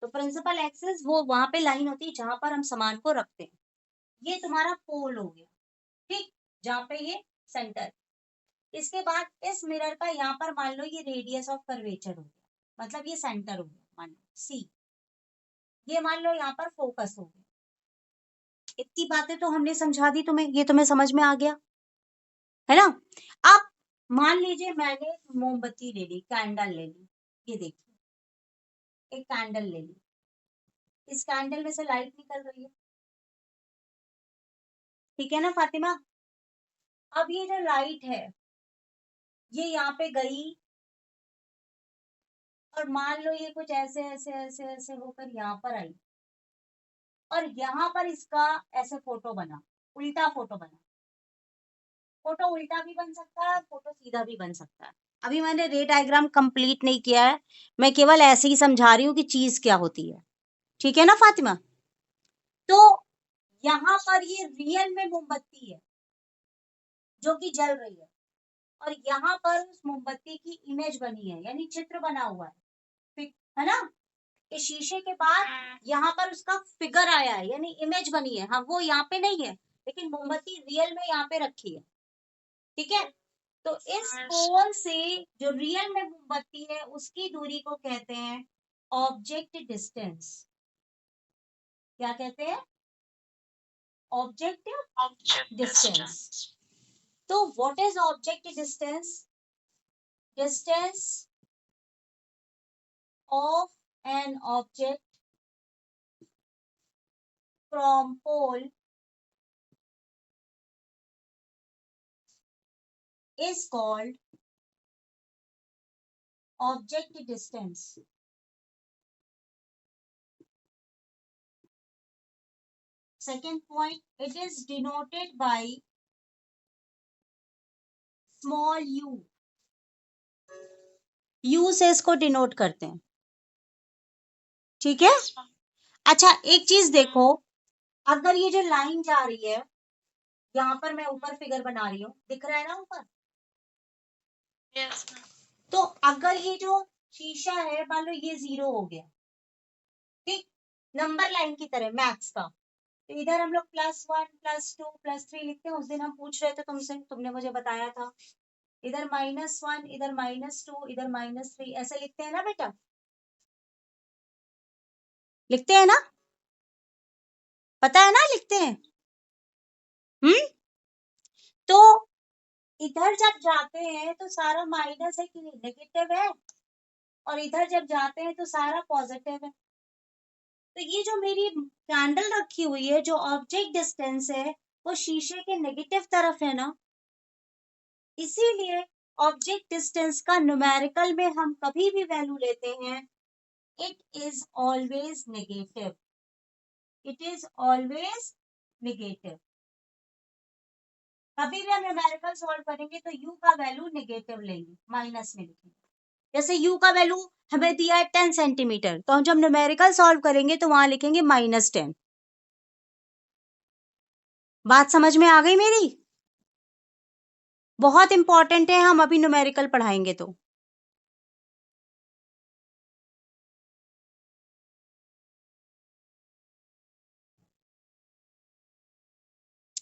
Principal axis वो वहां पे लाइन होती है जहां पर हम सामान को रखते हैं। ये तुम्हारा पोल हो गया, ठीक, जहां पे ये सेंटर। इसके बाद इस मिरर का यहाँ पर मान लो ये रेडियस ऑफ कर्वेचर हो गया, मतलब ये सेंटर हो गया, मान लो सी। ये मान लो यहाँ पर फोकस हो गया। इतनी बातें तो हमने समझा दी तुम्हें, ये तुम्हें समझ में आ गया है ना। अब मान लीजिए मैंने मोमबत्ती ले ली, कैंडल ले ली, ये देखिए एक कैंडल ले ली, इस कैंडल में से लाइट निकल रही है, ठीक है ना फातिमा। अब ये जो लाइट है ये यहाँ पे गई और मान लो ये कुछ ऐसे ऐसे ऐसे ऐसे होकर यहाँ पर आई और यहाँ पर इसका ऐसे फोटो बना, उल्टा फोटो बना। फोटो उल्टा भी बन सकता है, फोटो सीधा भी बन सकता है। अभी मैंने रे डायग्राम कंप्लीट नहीं किया है, मैं केवल ऐसे ही समझा रही हूँ कि चीज क्या होती है, ठीक है ना फातिमा। तो यहाँ पर ये रियल में मोमबत्ती है जो कि जल रही है और यहाँ पर उस मोमबत्ती की इमेज बनी है, यानी चित्र बना हुआ है ना। इस शीशे के बाद यहाँ पर उसका फिगर आया है, यानी इमेज बनी है। हाँ, वो यहाँ पे नहीं है लेकिन मोमबत्ती रियल में यहाँ पे रखी है, ठीक है। तो इस पोल से जो रियल में मोमबत्ती है उसकी दूरी को कहते हैं ऑब्जेक्ट डिस्टेंस। क्या कहते हैं? Object distance. तो what is object distance? Distance of an object from pole is called object distance. Second point, it is denoted by small u. u से इसको डिनोट करते हैं, ठीक है। अच्छा एक चीज देखो, अगर ये जो लाइन जा रही है यहाँ पर, मैं ऊपर फिगर बना रही हूँ, दिख रहा है ना ऊपर? yes, तो अगर ये जो शीशा है मान लो ये 0 हो गया, ठीक, नंबर लाइन की तरह मैथ्स का, तो इधर हम लोग +1 +2 +3 लिखते हैं। उस दिन हम पूछ रहे थे तुमसे, तुमने मुझे बताया था इधर -1 इधर -2 इधर -3 ऐसे लिखते हैं ना बेटा, लिखते हैं ना, पता है ना लिखते हैं। तो इधर जब जाते हैं तो सारा माइनस है कि नेगेटिव है, और इधर जब जाते हैं तो सारा पॉजिटिव है। तो ये जो मेरी कैंडल रखी हुई है, जो ऑब्जेक्ट डिस्टेंस है वो शीशे के नेगेटिव तरफ है ना, इसीलिए ऑब्जेक्ट डिस्टेंस का न्यूमेरिकल में हम कभी भी वैल्यू लेते हैं, it is always negative, it is always negative. कभी भी हम न्यूमेरिकल सॉल्व करेंगे तो u का वैल्यू नेगेटिव लेंगे, माइनस में लिखेंगे। जैसे u का वैल्यू हमें दिया है 10 सेंटीमीटर, तो हम जब न्यूमेरिकल सॉल्व करेंगे तो वहां लिखेंगे -10। बात समझ में आ गई मेरी? बहुत इंपॉर्टेंट है, हम अभी न्यूमेरिकल पढ़ाएंगे तो।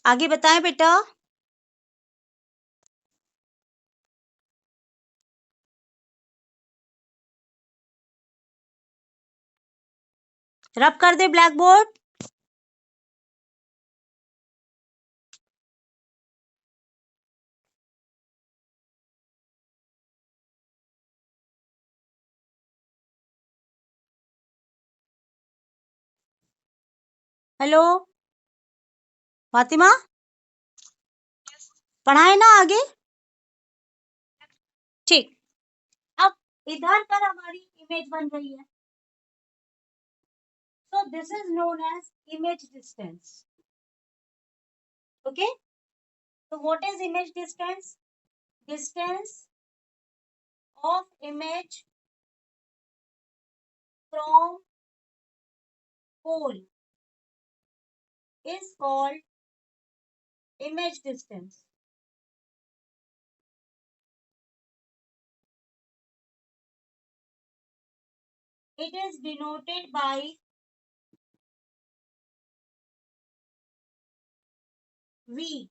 आगे बताएं बेटा। रब कर दे ब्लैक बोर्ड। हेलो फातिमा, पढ़ाए ना आगे? ठीक, अब इधर पर हमारी इमेज बन रही है, so this is known as image distance. Okay, so what is image distance? Distance of image from pole is called image distance. It is denoted by V.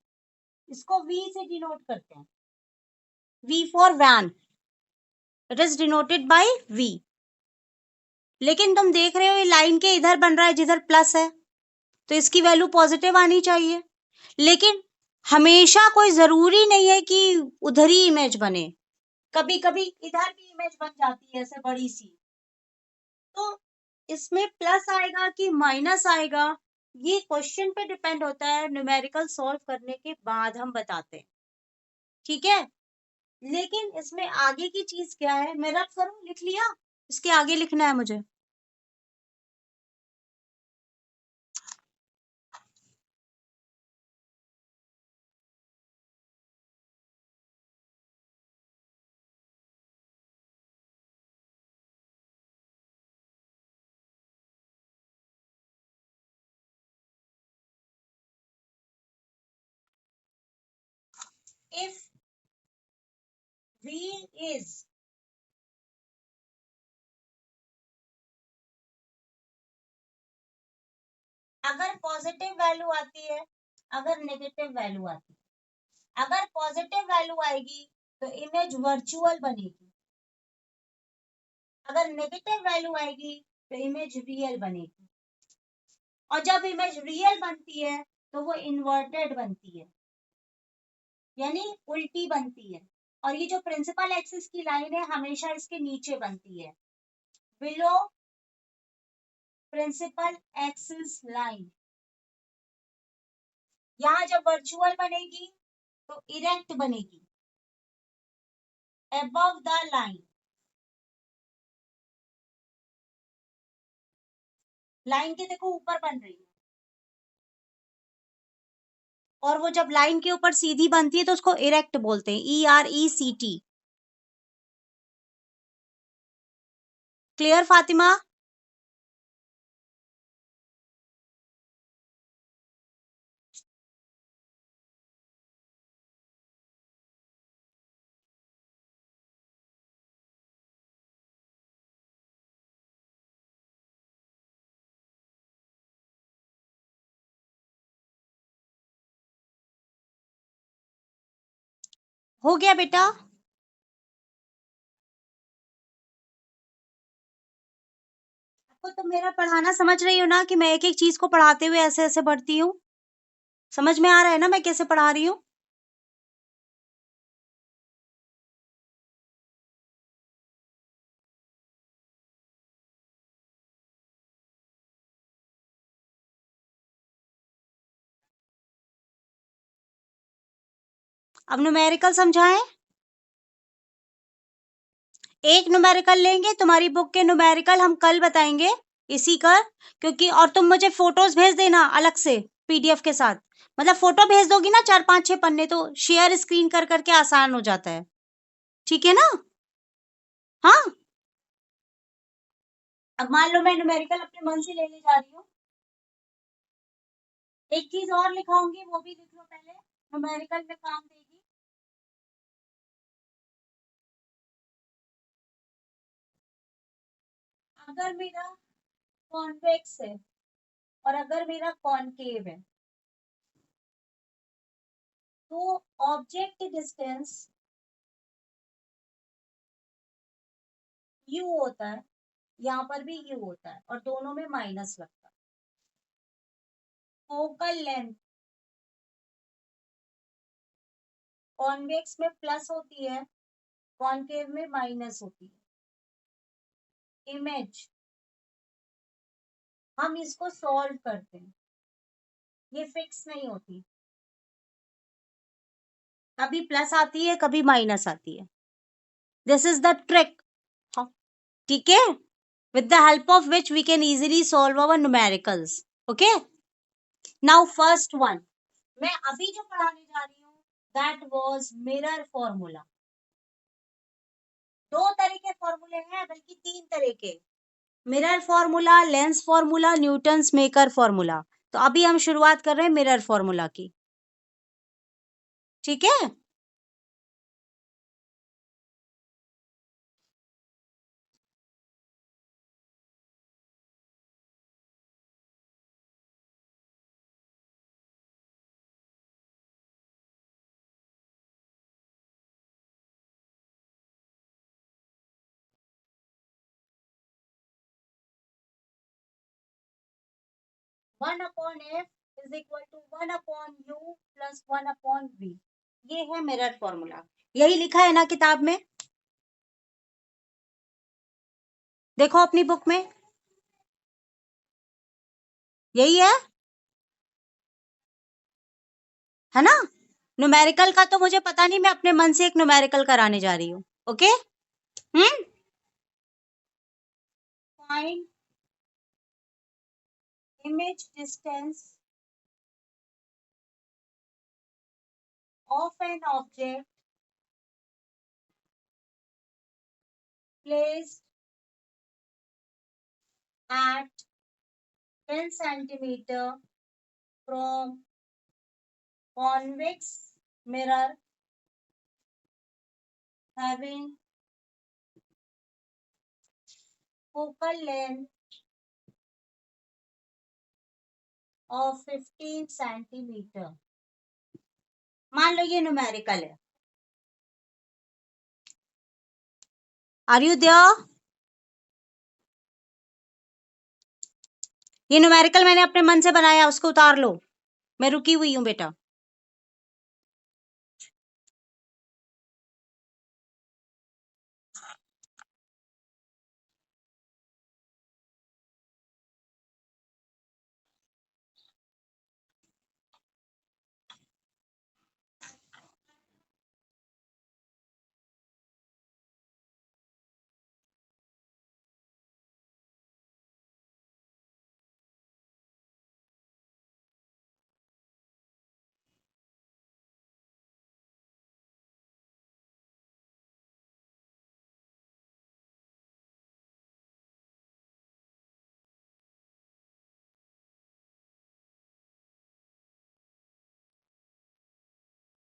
इसको V से डिनोट करते हैं. V for van. It is denoted by V. लेकिन तुम देख रहे हो ये लाइन के इधर बन रहा है जिधर प्लस है, तो इसकी वैल्यू पॉजिटिव आनी चाहिए. लेकिन हमेशा कोई जरूरी नहीं है कि उधर ही इमेज बने. कभी कभी इधर भी इमेज बन जाती है ऐसे बड़ी सी. तो इसमें प्लस आएगा कि माइनस आएगा, ये क्वेश्चन पे डिपेंड होता है. न्यूमेरिकल सॉल्व करने के बाद हम बताते हैं. ठीक है. लेकिन इसमें आगे की चीज क्या है, मैं रब करूं, लिख लिया, इसके आगे लिखना है मुझे. If V is अगर पॉजिटिव वैल्यू आती है, अगर नेगेटिव वैल्यू आती है. अगर पॉजिटिव वैल्यू आएगी तो इमेज वर्चुअल बनेगी. अगर नेगेटिव वैल्यू आएगी तो इमेज रियल बनेगी. और जब इमेज रियल बनती है तो वो इन्वर्टेड बनती है, यानी उल्टी बनती है. और ये जो प्रिंसिपल एक्सिस की लाइन है हमेशा इसके नीचे बनती है, बिलो प्रिंसिपल एक्सिस लाइन. यहाँ जब वर्चुअल बनेगी तो इरेक्ट बनेगी, above द लाइन. लाइन के देखो ऊपर बन रही है, और वो जब लाइन के ऊपर सीधी बनती है तो उसको इरेक्ट बोलते हैं, ERECT. क्लियर फातिमा? हो गया बेटा? आपको तो मेरा पढ़ाना समझ रही हो ना, कि मैं एक एक चीज को पढ़ाते हुए ऐसे ऐसे बढ़ती हूँ. समझ में आ रहा है ना मैं कैसे पढ़ा रही हूँ? अब न्यूमेरिकल समझाएं. एक न्यूमेरिकल लेंगे, तुम्हारी बुक के न्यूमेरिकल हम कल बताएंगे इसी का. क्योंकि और तुम मुझे फोटोज भेज देना अलग से PDF के साथ. मतलब फोटो भेज दोगी ना 4 5 6 पन्ने, तो शेयर स्क्रीन कर करके आसान हो जाता है. ठीक है ना? हाँ. अब मान लो मैं न्यूमेरिकल अपने मन से लेने जा रही हूँ. एक चीज और लिखाऊंगी, वो भी लिख लो पहले, न्यूमेरिकल में काम देगी. अगर मेरा कॉन्वेक्स है और अगर मेरा कॉनकेव है, तो ऑब्जेक्ट डिस्टेंस u होता है, यहाँ पर भी u होता है, और दोनों में माइनस लगता है. फोकल लेंथ कॉन्वेक्स में प्लस होती है, कॉनकेव में माइनस होती है. इमेज हम इसको सॉल्व करते हैं, ये फिक्स नहीं होती, कभी प्लस आती है कभी माइनस आती है. This is the trick. ठीक है? with the help of which we can easily solve our numericals. Okay? Now first one, मैं अभी जो पढ़ाने जा रही हूँ, that was mirror formula. 2 तरह के फॉर्मूले हैं, बल्कि 3 तरह के. Mirror formula, lens formula, Newton's maker formula. तो अभी हम शुरुआत कर रहे हैं मिरर फॉर्मूला की. ठीक है? 1/f is equal to 1/u plus 1/v। ये है मिरर फॉर्मूला, यही लिखा है ना किताब में, देखो अपनी बुक में यही है ना। न्यूमेरिकल का तो मुझे पता नहीं, मैं अपने मन से एक न्यूमेरिकल कराने जा रही हूँ। Okay, find image distance of an object placed at 10 centimeter from convex mirror having focal length of 15 centimeter। मान लो ये न्यूमेरिकल है। Are you there? ये न्यूमेरिकल मैंने अपने मन से बनाया, उसको उतार लो, मैं रुकी हुई हूं बेटा।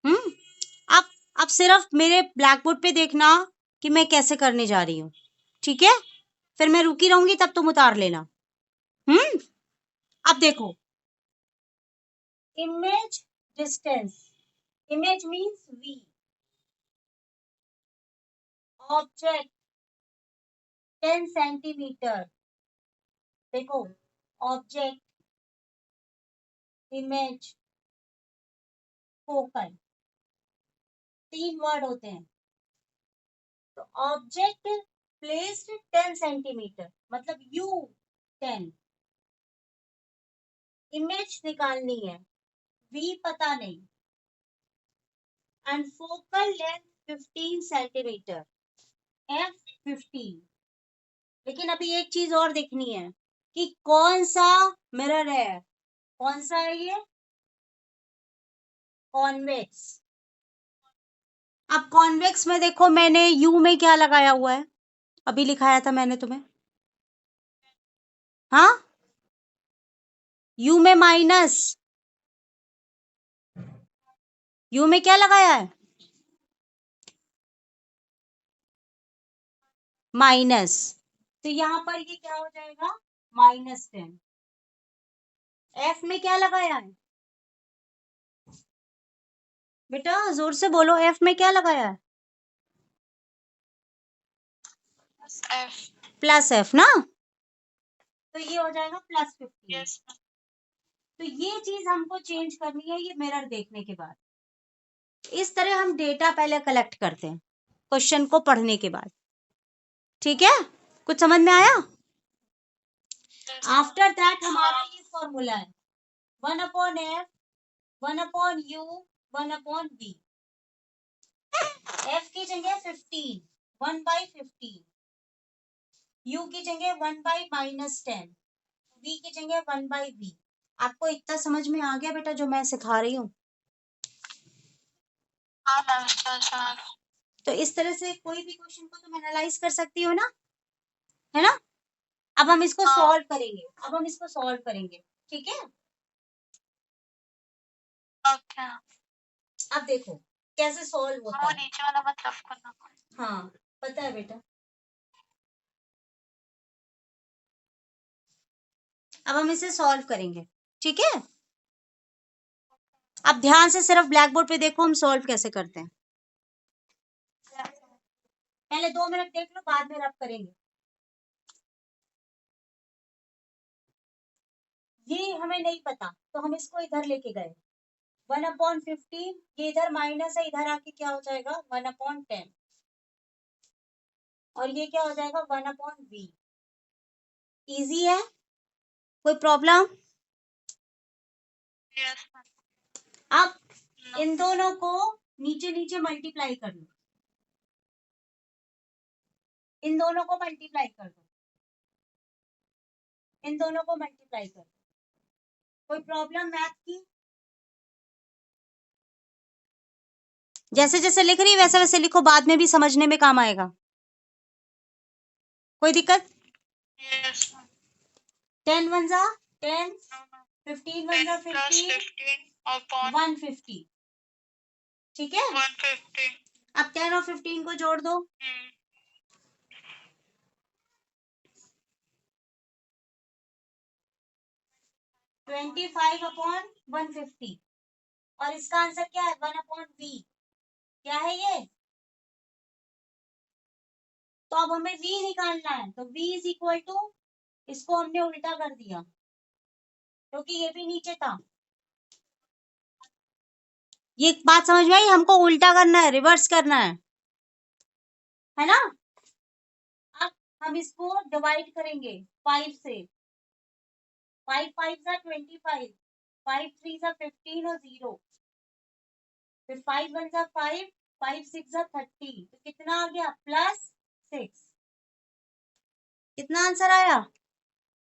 आप आप सिर्फ मेरे ब्लैक बोर्ड पे देखना कि मैं कैसे करने जा रही हूँ, ठीक है? फिर मैं रुकी रहूंगी, तब तुम उतार लेना। अब देखो, image distance, image means v, object 10 centimetre. देखो, ऑब्जेक्ट, इमेज, फोकल, 3 वर्ड होते हैं। तो ऑब्जेक्ट प्लेस्ड 10 सेंटीमीटर मतलब u 10, इमेज निकालनी है, v पता नहीं, and focal length 15 centimetre, f 15। लेकिन अभी एक चीज और देखनी है कि कौन सा मिरर है, कौन सा है ये, कॉन्वेक्स। अब कॉन्वेक्स में देखो, मैंने u में क्या लगाया हुआ है, अभी लिखाया था मैंने तुम्हें, हाँ, u में माइनस, u में क्या लगाया है, माइनस। तो यहाँ पर ये क्या हो जाएगा, -10। f में क्या लगाया है बेटा, जोर से बोलो, f में क्या लगाया है, प्लस f ना, तो ये हो जाएगा +15। yes. तो ये चीज हमको चेंज करनी है ये मिरर देखने के बाद। इस तरह हम डेटा पहले कलेक्ट करते हैं क्वेश्चन को पढ़ने के बाद, ठीक है? कुछ समझ में आया? आफ्टर दैट हमारा ये फॉर्मूला है 1/f 1/u 1/v। f की जगह 15, 1/15, u की जगह 1/-10, v की जगह 1/v। आपको इतना समझ में आ गया बेटा जो मैं सिखा रही हूँ? तो इस तरह से कोई भी क्वेश्चन को तुम एनालाइज कर सकती हो ना, है ना? अब हम इसको सॉल्व करेंगे, अब हम इसको सॉल्व करेंगे, ठीक है? ओके। अब देखो कैसे सॉल्व होता है, नीचे वाला मतलब करना। हाँ पता है बेटा। अब हम इसे सॉल्व करेंगे, ठीक है? अब ध्यान से सिर्फ ब्लैक बोर्ड पे देखो हम सॉल्व कैसे करते हैं। पहले 2 मिनट देख लो, बाद में रब करेंगे। ये हमें नहीं पता तो हम इसको इधर लेके गए 1/15, ये इधर माइनस है, इधर आके क्या हो जाएगा 1/10 और ये क्या हो जाएगा 1/v। इजी है, कोई प्रॉब्लम? यस अब इन दोनों को नीचे नीचे मल्टीप्लाई कर लो, इन दोनों को मल्टीप्लाई कर दो, इन दोनों को मल्टीप्लाई कर दो। कोई प्रॉब्लम मैथ की? जैसे जैसे लिख रही है वैसे वैसे लिखो, बाद में भी समझने में काम आएगा। कोई दिक्कत? यस 10 1 जा 10, 15 1 जा 15, 150, ठीक है। 150 अब 10 और 15 को जोड़ दो, 25/150 और इसका आंसर क्या है 1/v। क्या है ये? तो अब हमें v निकालना है, तो v इज इक्वल टू, इसको हमने उल्टा कर दिया क्योंकि ये भी नीचे था। ये बात समझ में आई? हमको उल्टा करना है, रिवर्स करना है ना। अब हम इसको डिवाइड करेंगे 5 से, 5 5 जा 25, 5 3 जा 15 और 0, फिर 5 1 जा 5, 5 6 जा 30, तो कितना आ गया +6। कितना आंसर आया?